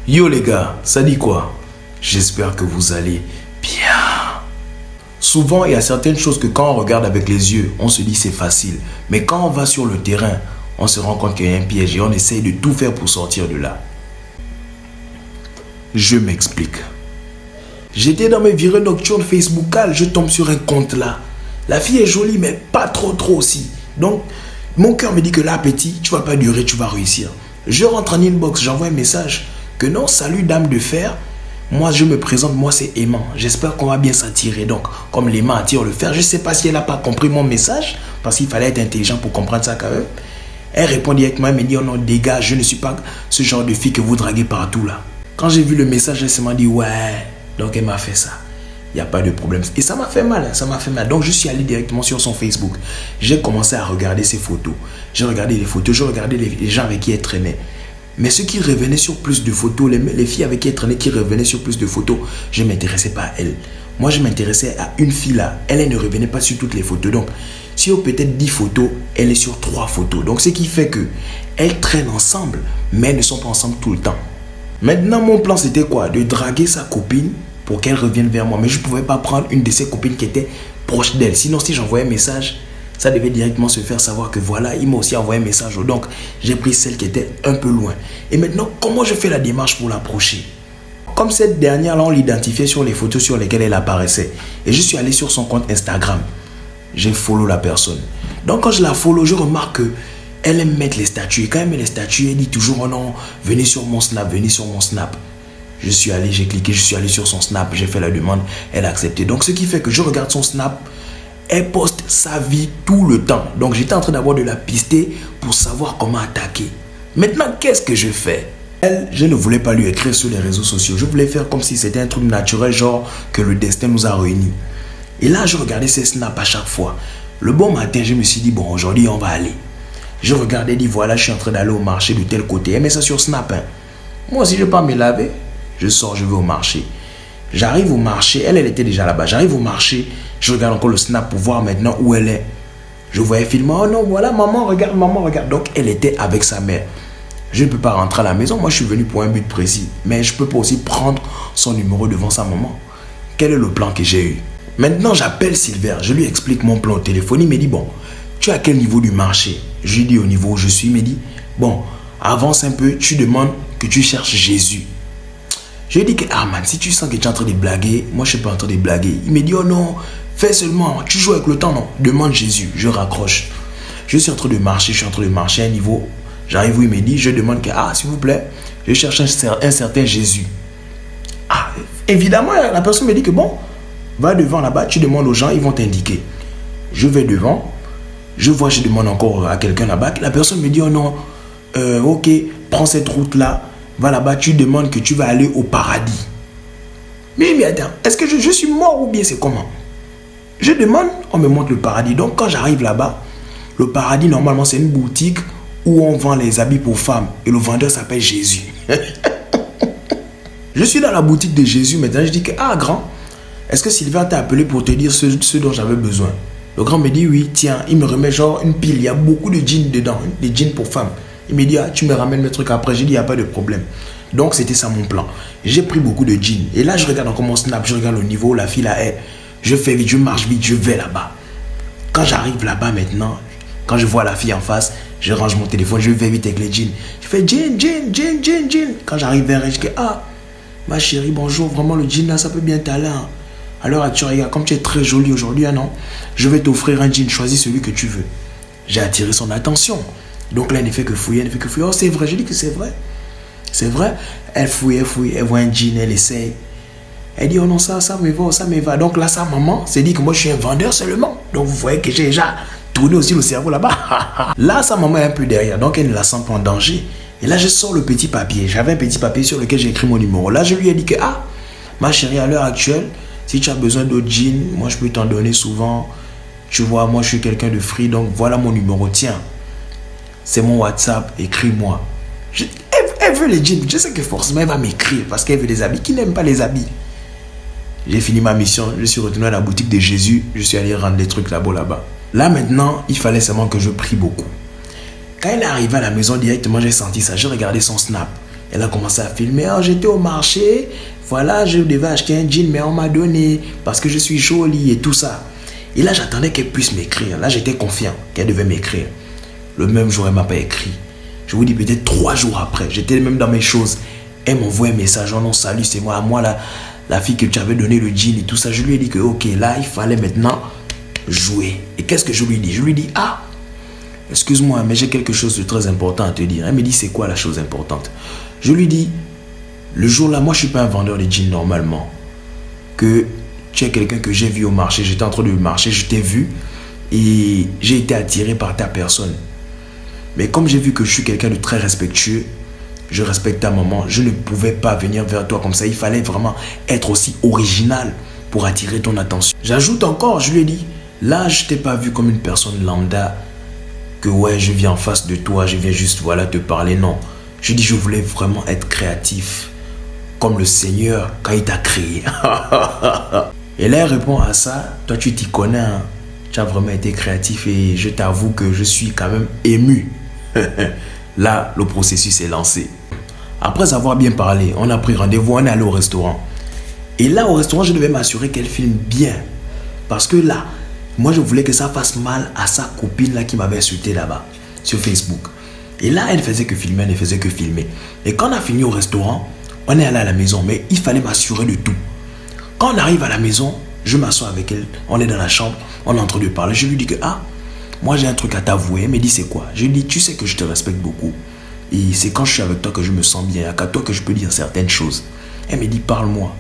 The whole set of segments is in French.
Yo les gars, ça dit quoi? J'espère que vous allez bien. Souvent, il y a certaines choses que quand on regarde avec les yeux, on se dit c'est facile. Mais quand on va sur le terrain, on se rend compte qu'il y a un piège et on essaye de tout faire pour sortir de là. Je m'explique. J'étais dans mes virées nocturnes Facebookales, je tombe sur un compte là. La fille est jolie, mais pas trop aussi. Donc, mon cœur me dit que là, petit, tu vas pas durer, tu vas réussir. Je rentre en inbox, j'envoie un message que non, salut dame de fer. Moi, je me présente, moi c'est aimant. J'espère qu'on va bien s'attirer. Donc, comme l'aimant attire le fer, je ne sais pas si elle n'a pas compris mon message, parce qu'il fallait être intelligent pour comprendre ça quand même. Elle répond directement, elle me dit, oh non, dégage, je ne suis pas ce genre de fille que vous draguez partout là. Quand j'ai vu le message, elle m'a dit, ouais, donc elle m'a fait ça. Il n'y a pas de problème. Et ça m'a fait mal, ça m'a fait mal. Donc, je suis allé directement sur son Facebook. J'ai commencé à regarder ses photos. J'ai regardé les photos, j'ai regardé les gens avec qui elle traînait. Mais ceux qui revenaient sur plus de photos, les filles avec qui elle traînait qui revenaient sur plus de photos, je ne m'intéressais pas à elle. Moi, je m'intéressais à une fille là. Elle ne revenait pas sur toutes les photos. Donc, sur peut-être 10 photos, elle est sur 3 photos. Donc, ce qui fait que elles traînent ensemble, mais elles ne sont pas ensemble tout le temps. Maintenant, mon plan, c'était quoi? De draguer sa copine pour qu'elle revienne vers moi. Mais je ne pouvais pas prendre une de ses copines qui était proche d'elle. Sinon, si j'envoyais un message, ça devait directement se faire savoir que voilà, il m'a aussi envoyé un message. Donc, j'ai pris celle qui était un peu loin. Et maintenant, comment je fais la démarche pour l'approcher? Comme cette dernière-là, on l'identifiait sur les photos sur lesquelles elle apparaissait. Et je suis allé sur son compte Instagram. J'ai follow la personne. Donc, quand je la follow, je remarque qu'elle aime mettre les statuts. Et quand elle met les statuts, elle dit toujours, oh non, venez sur mon snap, venez sur mon snap. Je suis allé, j'ai cliqué, je suis allé sur son snap, j'ai fait la demande, elle a accepté. Donc, ce qui fait que je regarde son snap, elle poste sa vie tout le temps. Donc, j'étais en train d'avoir de la pister pour savoir comment attaquer. Maintenant, qu'est-ce que je fais? Elle, je ne voulais pas lui écrire sur les réseaux sociaux. Je voulais faire comme si c'était un truc naturel, genre que le destin nous a réunis. Et là, je regardais ses snaps à chaque fois. Le bon matin, je me suis dit, bon, aujourd'hui, on va aller. Je regardais, dit, voilà, je suis en train d'aller au marché de tel côté. Elle met ça sur Snap. Hein. Moi aussi, je ne vais pas me laver. Je sors, je vais au marché. J'arrive au marché, elle était déjà là-bas. J'arrive au marché, je regarde encore le snap pour voir maintenant où elle est. Je voyais filmer, oh non, voilà, maman, regarde, maman, regarde. Donc, elle était avec sa mère. Je ne peux pas rentrer à la maison. Moi, je suis venu pour un but précis. Mais je ne peux pas aussi prendre son numéro devant sa maman. Quel est le plan que j'ai eu? Maintenant, j'appelle Silver. Je lui explique mon plan au téléphone. Il me dit, bon, tu es à quel niveau du marché? Je lui dis au niveau où je suis. Il me dit, bon, avance un peu, tu demandes que tu cherches Jésus. Je lui ai dit que, ah man, si tu sens que tu es en train de blaguer, moi je ne suis pas en train de blaguer. Il me dit, oh non, fais seulement, tu joues avec le temps, non, demande Jésus. Je raccroche. Je suis en train de marcher, à un niveau. J'arrive où il me dit, je demande que, ah, s'il vous plaît, je cherche un certain Jésus. Ah, évidemment, la personne me dit que, bon, va devant là-bas, tu demandes aux gens, ils vont t'indiquer. Je vais devant, je demande encore à quelqu'un là-bas. La personne me dit, oh non, ok, prends cette route-là. Va là-bas, tu demandes que tu vas aller au paradis. Mais attends, est-ce que je suis mort ou bien c'est comment? Je demande, on me montre le paradis. Donc quand j'arrive là-bas, le paradis normalement c'est une boutique où on vend les habits pour femmes. Et le vendeur s'appelle Jésus. Je suis dans la boutique de Jésus maintenant, je dis que, ah grand, est-ce que Sylvain t'a appelé pour te dire ce dont j'avais besoin? Le grand me dit oui, tiens, il me remet genre une pile, il y a beaucoup de jeans dedans, des jeans pour femmes. Il me dit, ah, tu me ramènes mes trucs après. J'ai dit, il n'y a pas de problème. Donc, c'était ça mon plan. J'ai pris beaucoup de jeans. Et là, je regarde encore mon snap. Je regarde le niveau. La fille là est. Je fais vite, je marche vite, je vais là-bas. Quand j'arrive là-bas maintenant, quand je vois la fille en face, je range mon téléphone, je vais vite avec les jeans. Je fais jean. Quand j'arrive vers elle, je dis, ah, ma chérie, bonjour. Vraiment, le jean là, ça peut bien t'aller. Hein. À l'heure actuelle, regarde, comme tu es très jolie aujourd'hui, hein, non, je vais t'offrir un jean. Choisis celui que tu veux. J'ai attiré son attention. Donc là, elle ne fait que fouiller, Oh, c'est vrai, je dis que c'est vrai. C'est vrai. Elle fouille, elle voit un jean, elle essaye. Elle dit, oh non, ça me va. Donc là, sa maman s'est dit que moi, je suis un vendeur seulement. Donc vous voyez que j'ai déjà tourné aussi le cerveau là-bas. Là, sa maman est un peu derrière, donc elle ne la sent pas en danger. Et là, je sors le petit papier. J'avais un petit papier sur lequel j'ai écrit mon numéro. Là, je lui ai dit que, ah, ma chérie, à l'heure actuelle, si tu as besoin d'autres jeans, moi, je peux t'en donner souvent. Tu vois, moi, je suis quelqu'un de free, donc voilà mon numéro, tiens. C'est mon WhatsApp, écris-moi. Elle veut les jeans. Je sais que forcément, elle va m'écrire parce qu'elle veut des habits. Qui n'aime pas les habits? J'ai fini ma mission. Je suis retourné à la boutique de Jésus. Je suis allé rendre des trucs là-bas. Là, maintenant, il fallait seulement que je prie beaucoup. Quand elle est arrivée à la maison, directement, j'ai senti ça. J'ai regardé son snap. Elle a commencé à filmer. Oh, j'étais au marché. Voilà, je devais acheter un jean, mais on m'a donné parce que je suis jolie et tout ça. Et là, j'attendais qu'elle puisse m'écrire. Là, j'étais confiant qu'elle devait m'écrire. Le même jour, elle ne m'a pas écrit. Je vous dis peut-être 3 jours après. J'étais même dans mes choses. Elle m'envoie un message. Oh non, salut, c'est moi. Moi, la fille que tu avais donné le jean et tout ça. Je lui ai dit que, ok, là, il fallait maintenant jouer. Et qu'est-ce que je lui dis? Je lui dis, ah, excuse-moi, mais j'ai quelque chose de très important à te dire. Elle me dit, c'est quoi la chose importante? Je lui dis, le jour-là, moi, je ne suis pas un vendeur de jeans normalement. Que tu es quelqu'un que j'ai vu au marché, j'étais en train de marcher, je t'ai vu et j'ai été attiré par ta personne. Mais comme j'ai vu que je suis quelqu'un de très respectueux, je respecte ta maman, je ne pouvais pas venir vers toi comme ça. Il fallait vraiment être aussi original pour attirer ton attention. J'ajoute encore, je lui ai dit, là, je ne t'ai pas vu comme une personne lambda, que ouais, je viens en face de toi, je viens juste voilà te parler. Non, je dis, je voulais vraiment être créatif, comme le Seigneur quand il t'a créé. Et là, elle répond à ça, toi tu t'y connais, hein? Tu as vraiment été créatif et je t'avoue que je suis quand même ému. Là, le processus est lancé. Après avoir bien parlé, on a pris rendez-vous, on est allé au restaurant. Et là, au restaurant, je devais m'assurer qu'elle filme bien. Parce que là, moi, je voulais que ça fasse mal à sa copine là qui m'avait insulté là-bas, sur Facebook. Et là, elle ne faisait que filmer, elle ne faisait que filmer. Et quand on a fini au restaurant, on est allé à la maison, mais il fallait m'assurer de tout. Quand on arrive à la maison, je m'assois avec elle, on est dans la chambre, on est en train de parler. Je lui dis que, ah, moi j'ai un truc à t'avouer. Elle me dit, c'est quoi? Je lui dis, tu sais que je te respecte beaucoup. Et c'est quand je suis avec toi que je me sens bien, qu'à toi que je peux dire certaines choses. Elle me dit, parle-moi.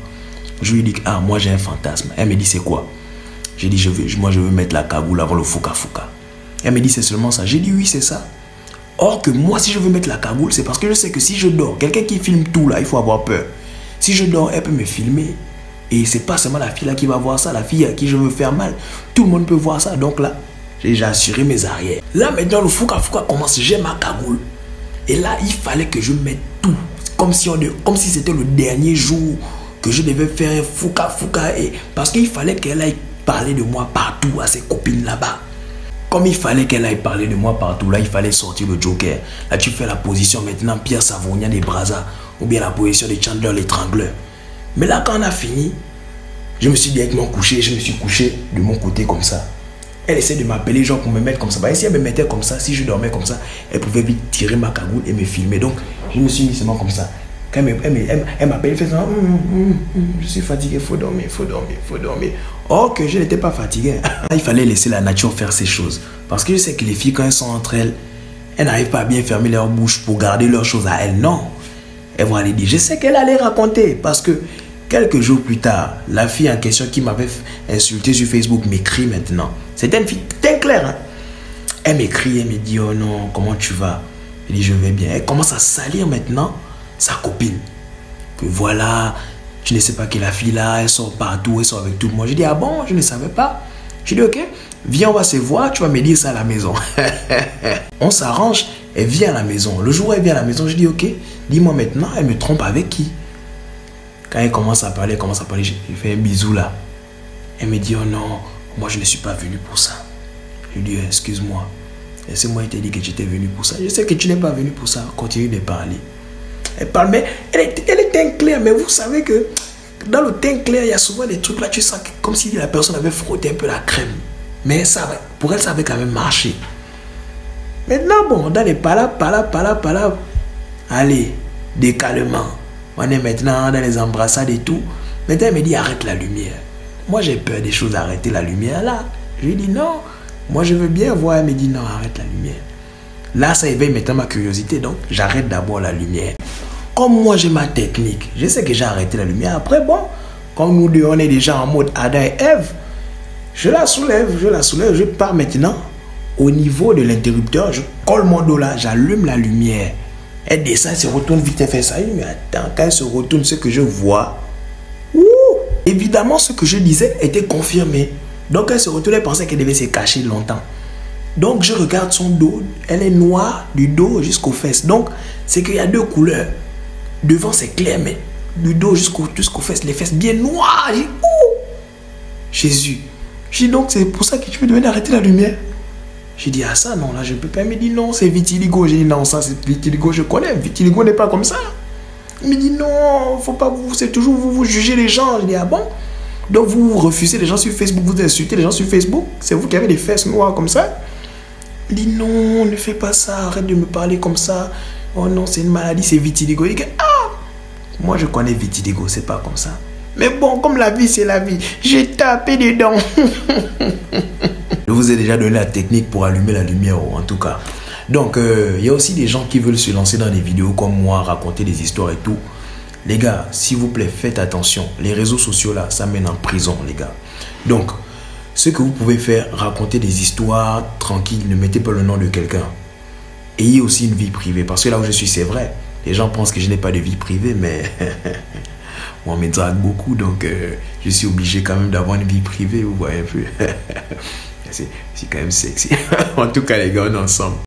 Je lui dis, ah, moi j'ai un fantasme. Elle me dit, c'est quoi? J'ai dit, moi je veux mettre la cagoule avant le fouka-fouka. Elle me dit, c'est seulement ça. J'ai dit, oui, c'est ça. Or que moi, si je veux mettre la cagoule, c'est parce que je sais que si je dors, quelqu'un qui filme tout là, il faut avoir peur. Si je dors, elle peut me filmer. Et c'est pas seulement la fille là qui va voir ça, la fille à qui je veux faire mal. Tout le monde peut voir ça. Donc là, j'ai assuré mes arrières. Là maintenant, le fouka-fouka commence. J'ai ma cagoule. Et là, il fallait que je mette tout. Comme si c'était le dernier jour que je devais faire un fouka-fouka. Parce qu'il fallait qu'elle aille parler de moi partout à ses copines là-bas. Comme il fallait qu'elle aille parler de moi partout, là, il fallait sortir le Joker. Là, tu fais la position maintenant Pierre Savogna des Brazza. Ou bien la position de Chandler l'étrangleur. Mais là, quand on a fini, je me suis directement couché. Je me suis couché de mon côté comme ça. Elle essaie de m'appeler genre pour me mettre comme ça. Bah, si elle me mettait comme ça, si je dormais comme ça, elle pouvait vite tirer ma cagoule et me filmer. Donc, je me suis mis seulement comme ça. Quand elle m'appelle, elle fait ça. Je suis fatigué, il faut dormir, il faut dormir, il faut dormir. Or que je n'étais pas fatigué. Il fallait laisser la nature faire ses choses. Parce que je sais que les filles, quand elles sont entre elles, elles n'arrivent pas à bien fermer leur bouche pour garder leurs choses à elles. Non. Elles vont aller dire. Je sais qu'elle allait raconter. Parce que quelques jours plus tard, la fille en question qui m'avait insulté sur Facebook m'écrit maintenant. C'était une fille très claire. Hein? Elle m'écrit, elle me dit, oh non, comment tu vas? Elle dit, je vais bien. Elle commence à salir maintenant sa copine. Que voilà, tu ne sais pas que la fille là, elle sort partout, elle sort avec tout le monde. Je dis, ah bon, je ne savais pas. Je dis, ok, viens, on va se voir, tu vas me dire ça à la maison. On s'arrange, elle vient à la maison. Le jour où elle vient à la maison, je dis, ok, dis-moi maintenant, elle me trompe avec qui? Quand elle commence à parler, j'ai fait un bisou là. Elle me dit, oh non, moi je ne suis pas venu pour ça. Je lui dis, excuse-moi. Laisse-moi te dire que tu étais venu pour ça. Je sais que tu n'es pas venu pour ça. Continue de parler. Elle parle, mais elle est teint clair. Mais vous savez que dans le teint clair, il y a souvent des trucs là, tu sens comme si la personne avait frotté un peu la crème. Mais ça, pour elle, ça avait quand même marché. Maintenant, bon, dans les palabres. Allez, décalement. On est maintenant dans les embrassades et tout. Maintenant, elle me dit, arrête la lumière. Moi, j'ai peur des choses, arrêter la lumière là. Je lui dis, non, moi, je veux bien voir. Elle me dit, non, arrête la lumière. Là, ça éveille maintenant ma curiosité. Donc, j'arrête d'abord la lumière. Comme moi, j'ai ma technique. Je sais que j'ai arrêté la lumière. Après, bon, comme nous deux, on est déjà en mode Adam et Ève. Je la soulève. Je pars maintenant au niveau de l'interrupteur. Je colle mon dos là. J'allume la lumière. Elle descend, elle se retourne vite, elle fait ça. Mais attends, quand elle se retourne, ce que je vois, évidemment, ce que je disais était confirmé. Donc, elle se retourne, elle pensait qu'elle devait se cacher longtemps. Donc, je regarde son dos. Elle est noire du dos jusqu'aux fesses. Donc, c'est qu'il y a deux couleurs. Devant, c'est clair, mais du dos jusqu'aux fesses, les fesses bien noires. J'ai dit, oh, Jésus. J'ai dit, donc, c'est pour ça que tu veux devenir arrêter la lumière. J'ai dit, ah ça, non, là, je ne peux pas. Elle me dit, non, c'est vitiligo. J'ai dit, non, ça, c'est vitiligo, je connais. Vitiligo n'est pas comme ça. Il me dit non, faut pas vous, c'est toujours vous jugez les gens. Je dis ah bon? Donc vous refusez les gens sur Facebook, vous insultez les gens sur Facebook? C'est vous qui avez des fesses noires comme ça? Il dit non, ne fais pas ça, arrête de me parler comme ça. Oh non, c'est une maladie, c'est vitiligo. Il dit ah, moi je connais vitiligo, c'est pas comme ça. Mais bon, comme la vie c'est la vie, j'ai tapé dedans. Je vous ai déjà donné la technique pour allumer la lumière en tout cas. Donc il y a aussi des gens qui veulent se lancer dans des vidéos comme moi, raconter des histoires et tout. Les gars, s'il vous plaît, faites attention. Les réseaux sociaux là, ça mène en prison les gars. Donc, ce que vous pouvez faire, raconter des histoires tranquilles, ne mettez pas le nom de quelqu'un. Ayez aussi une vie privée. Parce que là où je suis, c'est vrai. Les gens pensent que je n'ai pas de vie privée, mais on me drague beaucoup. Donc, je suis obligé quand même d'avoir une vie privée. Vous voyez un peu. C'est quand même sexy. En tout cas, les gars, on est ensemble.